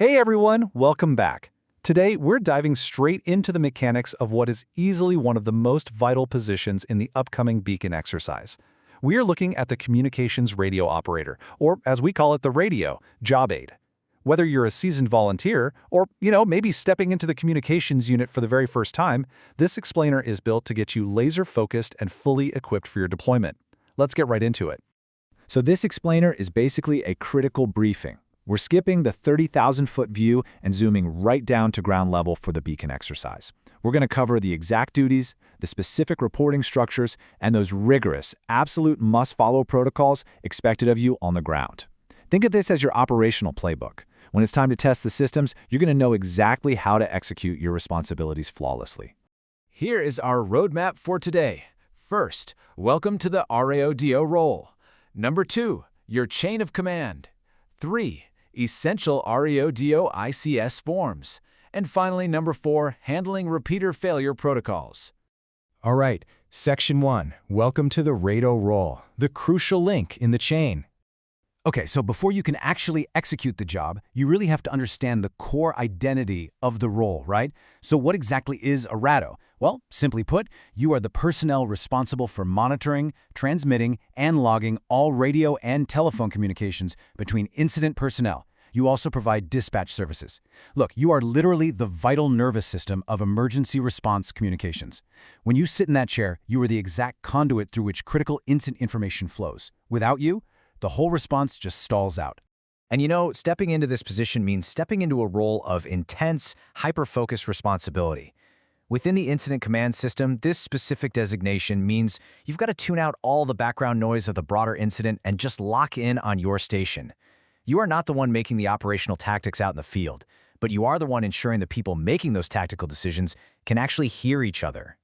Hey everyone, welcome back. Today, we're diving straight into the mechanics of what is easily one of the most vital positions in the upcoming beacon exercise. We are looking at the communications radio operator, or as we call it, the radio, job aid. Whether you're a seasoned volunteer or, maybe stepping into the communications unit for the very first time, this explainer is built to get you laser-focused and fully equipped for your deployment. Let's get right into it. So this explainer is basically a critical briefing. We're skipping the 30,000-foot view and zooming right down to ground level for the beacon exercise. We're going to cover the exact duties, the specific reporting structures, and those rigorous, absolute must-follow protocols expected of you on the ground. Think of this as your operational playbook. When it's time to test the systems, you're going to know exactly how to execute your responsibilities flawlessly. Here is our roadmap for today. First, welcome to the RADO role. Number 2, your chain of command. 3, essential RADO ICS forms. And finally, number 4, handling repeater failure protocols. All right, Section 1, welcome to the RADO role, the crucial link in the chain. Okay, so before you can actually execute the job, you really have to understand the core identity of the role, right? So what exactly is a RADO? Well, simply put, you are the personnel responsible for monitoring, transmitting, and logging all radio and telephone communications between incident personnel. You also provide dispatch services. Look, you are literally the vital nervous system of emergency response communications. When you sit in that chair, you are the exact conduit through which critical incident information flows. Without you, the whole response just stalls out. And stepping into this position means stepping into a role of intense, hyper-focused responsibility. Within the incident command system, this specific designation means you've got to tune out all the background noise of the broader incident and just lock in on your station. You are not the one making the operational tactics out in the field, but you are the one ensuring the people making those tactical decisions can actually hear each other.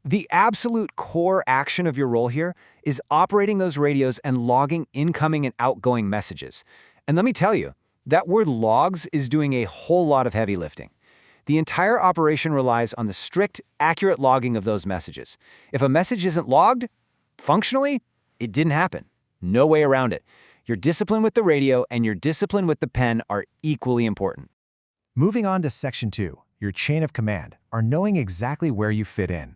The absolute core action of your role here is operating those radios and logging incoming and outgoing messages. And let me tell you, that word logs is doing a whole lot of heavy lifting. The entire operation relies on the strict, accurate logging of those messages. If a message isn't logged, functionally, it didn't happen. No way around it. Your discipline with the radio and your discipline with the pen are equally important. Moving on to Section 2, your chain of command, are knowing exactly where you fit in.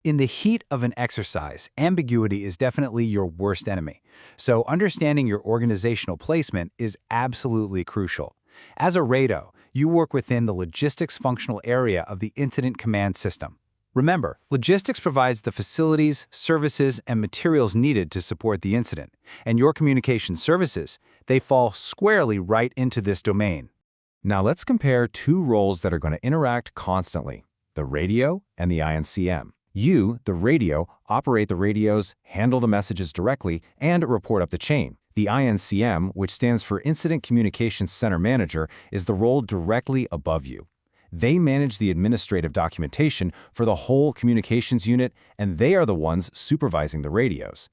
In the heat of an exercise, ambiguity is definitely your worst enemy. So understanding your organizational placement is absolutely crucial. As a RADO, you work within the logistics functional area of the incident command system. Remember, logistics provides the facilities, services, and materials needed to support the incident. And your communication services, they fall squarely right into this domain. Now let's compare two roles that are going to interact constantly, the radio and the INCM. You, the radio, operate the radios, handle the messages directly, and report up the chain. The INCM, which stands for Incident Communications Center Manager, is the role directly above you. They manage the administrative documentation for the whole communications unit, and they are the ones supervising the radios.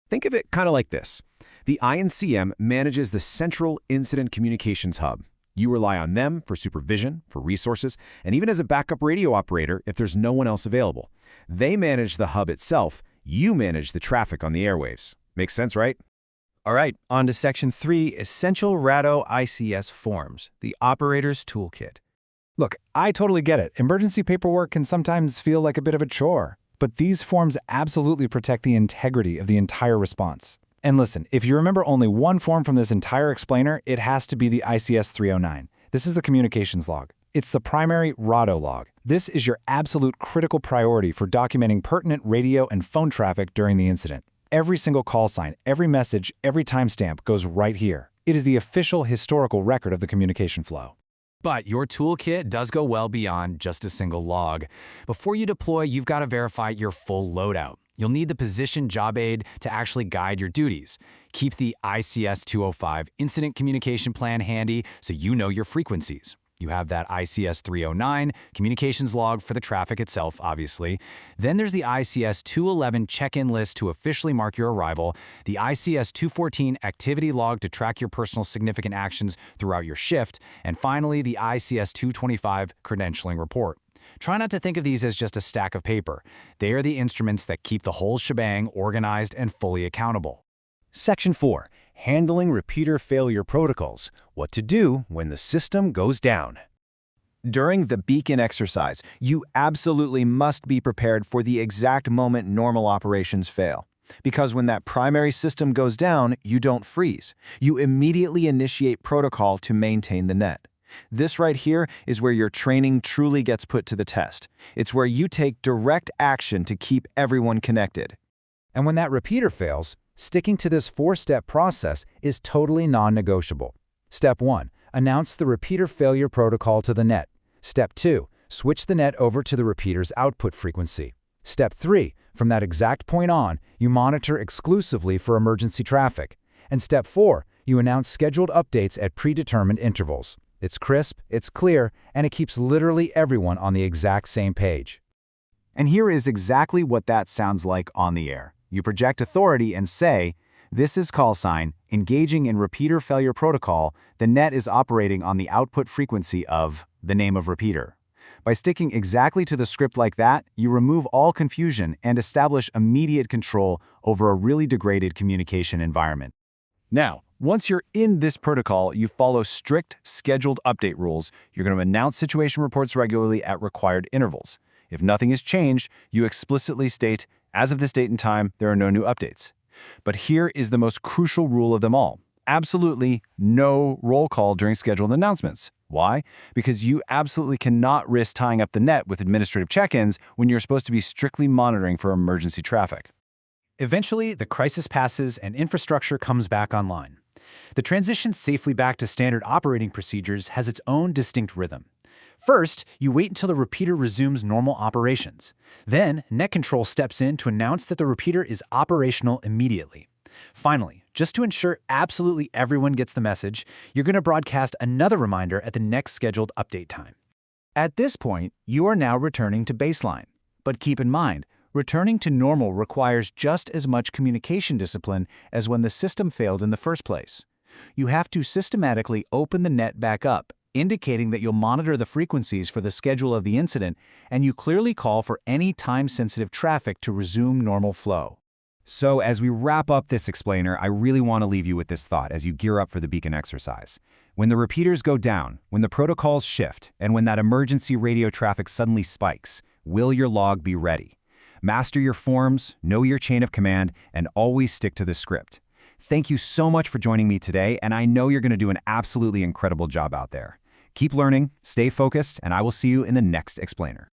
Think of it kind of like this. The INCM manages the central incident communications hub. You rely on them for supervision, for resources, and even as a backup radio operator if there's no one else available. They manage the hub itself. You manage the traffic on the airwaves. Makes sense, right? All right, on to Section 3, essential RADO ICS forms, the operator's toolkit. Look, I totally get it. Emergency paperwork can sometimes feel like a bit of a chore, but these forms absolutely protect the integrity of the entire response. And listen, if you remember only one form from this entire explainer, it has to be the ICS 309. This is the communications log. It's the primary RADO log. This is your absolute critical priority for documenting pertinent radio and phone traffic during the incident. Every single call sign, every message, every timestamp goes right here. It is the official historical record of the communication flow. But your toolkit does go well beyond just a single log. Before you deploy, you've got to verify your full loadout. You'll need the position job aid to actually guide your duties. Keep the ICS 205 incident communication plan handy so you know your frequencies. You have that ICS 309 communications log for the traffic itself, obviously. Then there's the ICS 211 check-in list to officially mark your arrival, the ICS 214 activity log to track your personal significant actions throughout your shift, and finally the ICS 225 credentialing report. Try not to think of these as just a stack of paper. They are the instruments that keep the whole shebang organized and fully accountable. Section 4, handling repeater failure protocols, what to do when the system goes down. During the beacon exercise, you absolutely must be prepared for the exact moment normal operations fail. Because when that primary system goes down, you don't freeze. You immediately initiate protocol to maintain the net. This right here is where your training truly gets put to the test. It's where you take direct action to keep everyone connected. And when that repeater fails, sticking to this 4-step process is totally non-negotiable. Step 1. Announce the repeater failure protocol to the net. Step 2. Switch the net over to the repeater's output frequency. Step 3. From that exact point on, you monitor exclusively for emergency traffic. And Step 4. You announce scheduled updates at predetermined intervals. It's crisp, it's clear, and it keeps literally everyone on the exact same page. And here is exactly what that sounds like on the air. You project authority and say, "This is call sign, engaging in repeater failure protocol. The net is operating on the output frequency of the name of repeater." By sticking exactly to the script like that, you remove all confusion and establish immediate control over a really degraded communication environment. Now, once you're in this protocol, you follow strict, scheduled update rules. You're going to announce situation reports regularly at required intervals. If nothing has changed, you explicitly state, "As of this date and time, there are no new updates." But here is the most crucial rule of them all. Absolutely no roll call during scheduled announcements. Why? Because you absolutely cannot risk tying up the net with administrative check-ins when you're supposed to be strictly monitoring for emergency traffic. Eventually, the crisis passes and infrastructure comes back online. The transition safely back to standard operating procedures has its own distinct rhythm. First, you wait until the repeater resumes normal operations. Then, net control steps in to announce that the repeater is operational immediately. Finally, just to ensure absolutely everyone gets the message, you're going to broadcast another reminder at the next scheduled update time. At this point, you are now returning to baseline. But keep in mind, returning to normal requires just as much communication discipline as when the system failed in the first place. You have to systematically open the net back up, indicating that you'll monitor the frequencies for the schedule of the incident, and you clearly call for any time-sensitive traffic to resume normal flow. So as we wrap up this explainer, I really want to leave you with this thought as you gear up for the beacon exercise. When the repeaters go down, when the protocols shift, and when that emergency radio traffic suddenly spikes, will your log be ready? Master your forms, know your chain of command, and always stick to the script. Thank you so much for joining me today, and I know you're going to do an absolutely incredible job out there. Keep learning, stay focused, and I will see you in the next explainer.